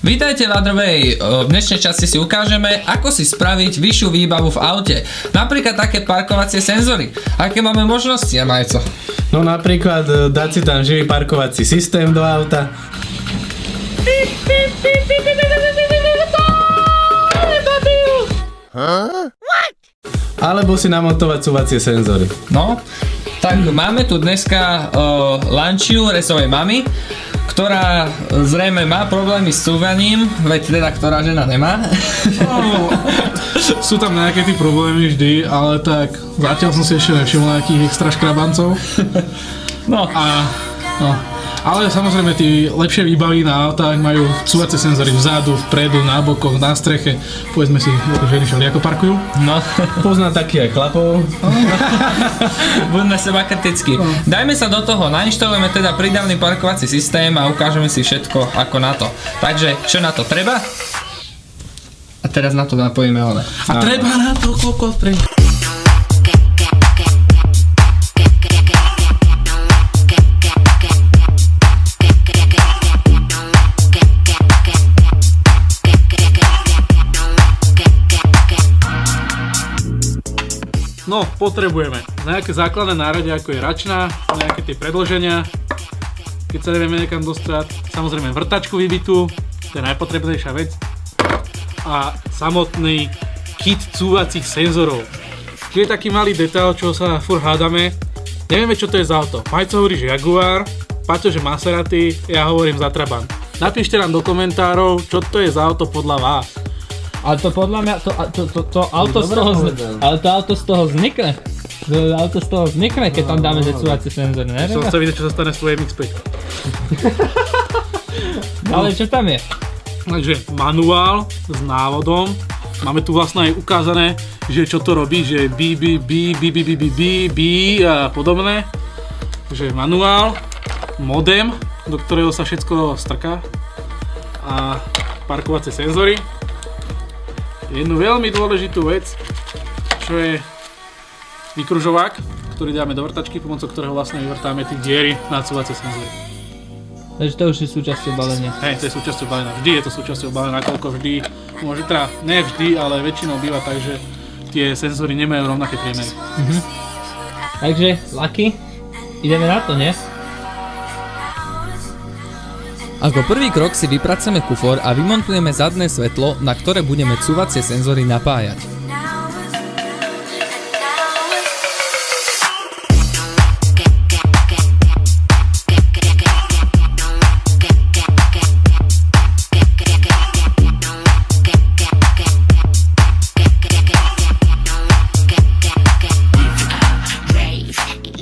Vítajte v Adrovej. V dnešnej časti si ukážeme, ako si spraviť vyššiu výbavu v aute. Napríklad také parkovacie senzory. Aké máme možnosti, Majco? No napríklad dať si tam živý parkovací systém do auta. Alebo si namontovať cúvacie senzory. No, tak máme tu dneska Lanciu Resovej mamy, ktorá zrejme má problémy s cúvaním, veď teda ktorá žena nemá. No, sú tam nejaké tí problémy vždy, ale tak zatiaľ som si ešte nevšimol nejakých extra škrabancov. No. Ale samozrejme tí lepšie výbavy na autách majú cúvacie senzory vzadu, vpredu, na bokoch, na streche. Povedzme si, ženy všeli ako parkujú. No. Pozná taký aj chlapov. Buďme seba kritickí. Dajme sa do toho, nainštalujeme teda prídavný parkovací systém a ukážeme si všetko ako na to. Takže, čo na to treba? A teraz na to napojíme one. A treba na to kokot pre... No, potrebujeme nejaké základné náradia, ako je račná, nejaké tie predĺženia, keď sa nevieme niekam dostať, samozrejme vrtačku vybitú, to je najpotrebnejšia vec, a samotný kit cúvacích senzorov. Čiže taký malý detail, čo sa furt hádame, nevieme, čo to je za auto. Majco hovorí, že Jaguar, Paťo, že Maserati, ja hovorím za Trabant. Napíšte nám do komentárov, čo to je za auto podľa vás. Ale to podľa mňa, to auto z toho vznikne. To auto z toho vznikne, keď tam dáme cúvacie senzory, ne? Som chcel vidieť, čo sa stane s tvojím X5. Ale čo tam je? Takže manuál s návodom. Máme tu vlastne aj ukázané, že čo to robí, že bí a podobné. Takže manuál, modem, do ktorého sa všetko strká, a parkovacie senzory. Jednu veľmi dôležitú vec, čo je vykružovák, ktorý dáme do vrtačky, pomocou ktorého vlastne vyvrtáme tie diery na cúvacie senzory. Takže to už je súčasťou balenia. Hej, to je súčasťou balenia. Vždy je to súčasťou balenia, nakoľko vždy, môže teda, ne vždy, ale väčšinou býva tak, že tie senzory nemajú rovnaké priemery. Takže, Lucky, ideme na to, nie? Ako prvý krok si vypracujeme kufor a vymontujeme zadné svetlo, na ktoré budeme cúvacie senzory napájať.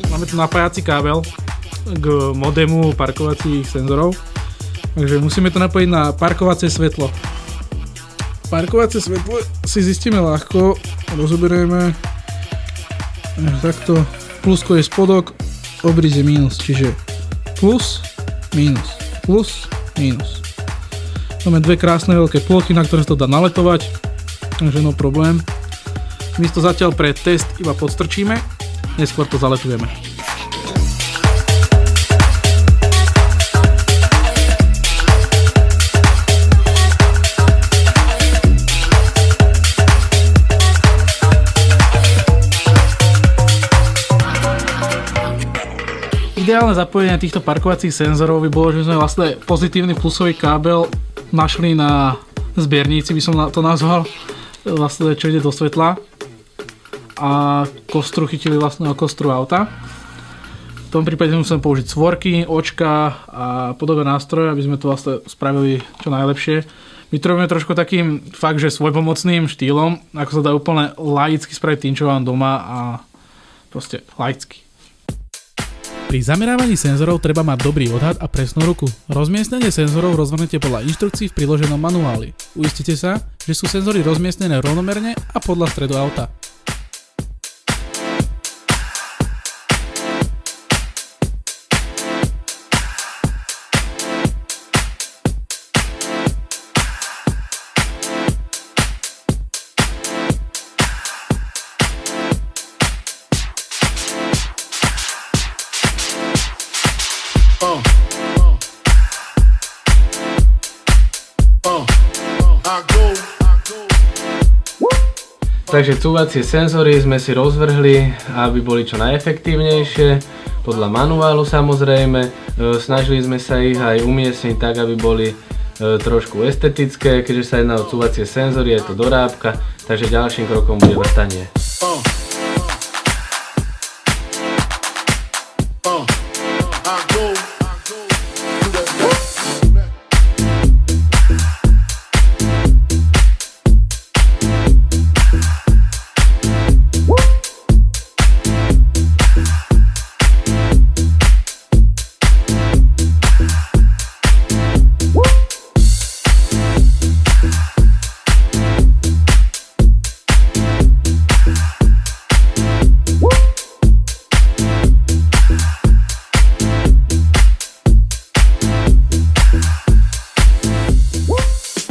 Máme tu napájací kábel k modemu parkovacích senzorov. Takže musíme to napojiť na parkovacie svetlo. Parkovacie svetlo si zistíme ľahko, rozoberieme takto. Plusko je spodok, obríz je mínus, čiže plus, mínus, plus, mínus. Máme dve krásne veľké plochy, na ktoré sa to dá naletovať, takže no problém. My to zatiaľ pre test iba podstrčíme, neskôr to zaletujeme. Ideálne zapojenie týchto parkovacích senzorov by bolo, že sme vlastne pozitívny plusový kábel našli na zbiernici, by som to nazval, vlastne čo ide do svetla, a kostru chytili vlastne o kostru auta. V tom prípade musíme použiť svorky, očka a podobné nástroje, aby sme to vlastne spravili čo najlepšie. My to robíme trošku takým fakt, že svojpomocným štýlom, ako sa dá úplne laicky spraviť tým, čo vám doma, a proste laicky. Pri zamerávaní senzorov treba mať dobrý odhad a presnú ruku. Rozmiestnenie senzorov rozvrhnete podľa inštrukcií v priloženom manuáli. Uistite sa, že sú senzory rozmiestnené rovnomerne a podľa stredu auta. Takže cúvacie senzory sme si rozvrhli, aby boli čo najefektívnejšie, podľa manuálu samozrejme. Snažili sme sa ich aj umiestniť tak, aby boli trošku estetické, keďže sa jedná o cúvacie senzory, je to dorábka, takže ďalším krokom bude vrtanie.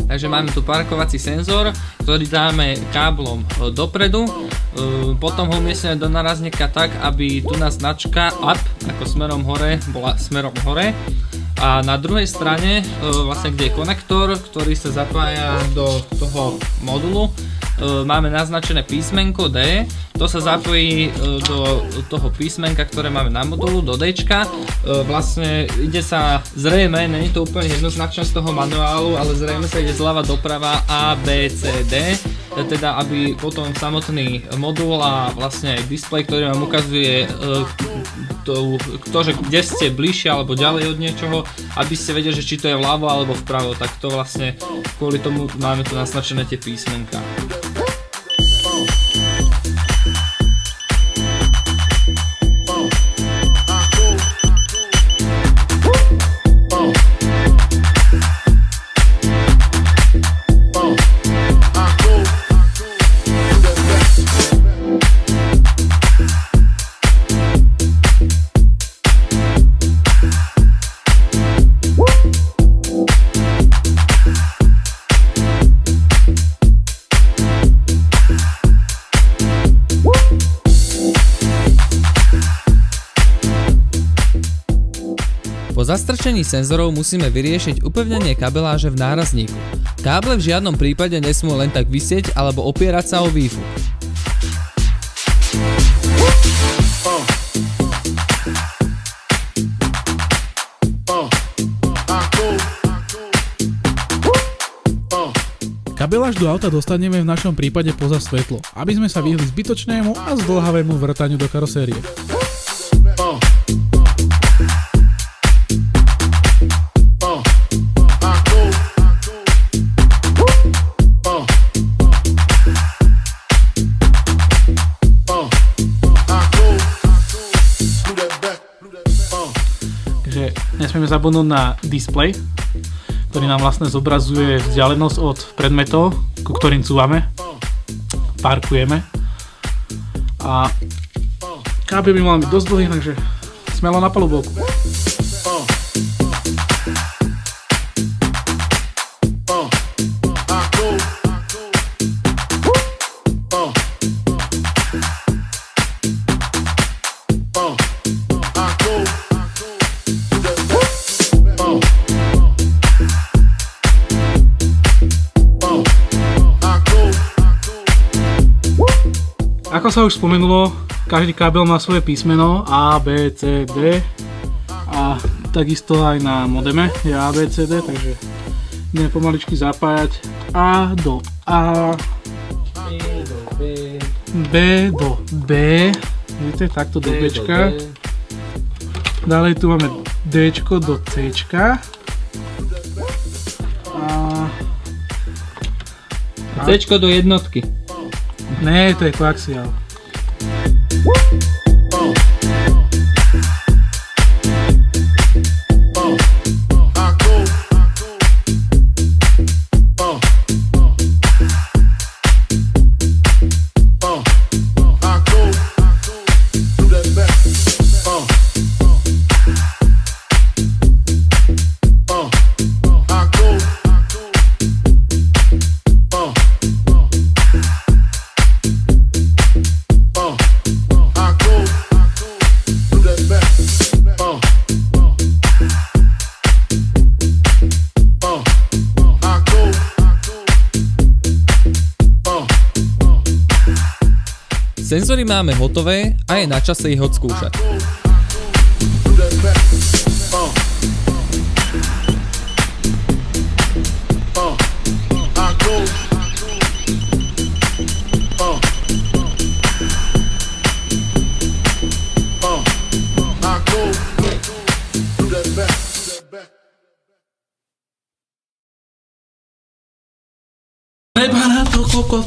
Takže máme tu parkovací senzor, ktorý dáme káblom dopredu, potom ho umiestnime do narazníka tak, aby tu nás značka up, ako smerom hore, bola smerom hore. A na druhej strane, vlastne kde je konektor, ktorý sa zapája do toho modulu, máme naznačené písmenko D, to sa zapojí do toho písmenka, ktoré máme na modulu, do Dčka. Vlastne ide sa zrejme, není to úplne jednoznačné z toho manuálu, ale zrejme sa ide zľava doprava A, B, C, D, teda aby potom samotný modul a vlastne aj displej, ktorý vám ukazuje to, že kde ste bližšie alebo ďalej od niečoho, aby ste vedeli, že či to je vľavo alebo vpravo, tak to vlastne kvôli tomu máme tu naznačené tie písmenka. Po zastrčení senzorov musíme vyriešiť upevnenie kabeláže v nárazníku. Káble v žiadnom prípade nesmú len tak visieť alebo opierať sa o výfuk. Kabeláž do auta dostaneme v našom prípade poza svetlo, aby sme sa vyhli zbytočnému a zdĺhavému vrtaniu do karosérie. Takže nesmieme zabudnúť na displej, ktorý nám vlastne zobrazuje vzdialenosť od predmetov, ku ktorým cúvame, parkujeme. A kábel by mal byť dosť dlhý, takže smelo na palubovku. Ako sa už spomenulo, každý kábel má svoje písmeno A, B, C, D a takisto aj na modeme je A, B, C, D, takže ideme pomaličky zapájať A do A, B do B, vidíte, takto do Bčka. Ďalej tu máme Dčko do Cčka a Cčko do jednotky. Ne, to je koaxiál. Senzory máme hotové a je na čase ich odskúšať.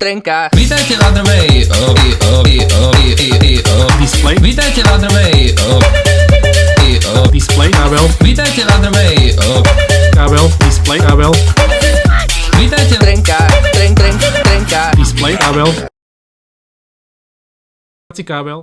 Trenka. Vítajte v Adrovej Display. Vítajte v Adrovej Display. Kábel. Vítajte v Adrovej Kábel. Display. Kábel. Vítajte v Trenka. Trenka. Display. Kábel. Kábel.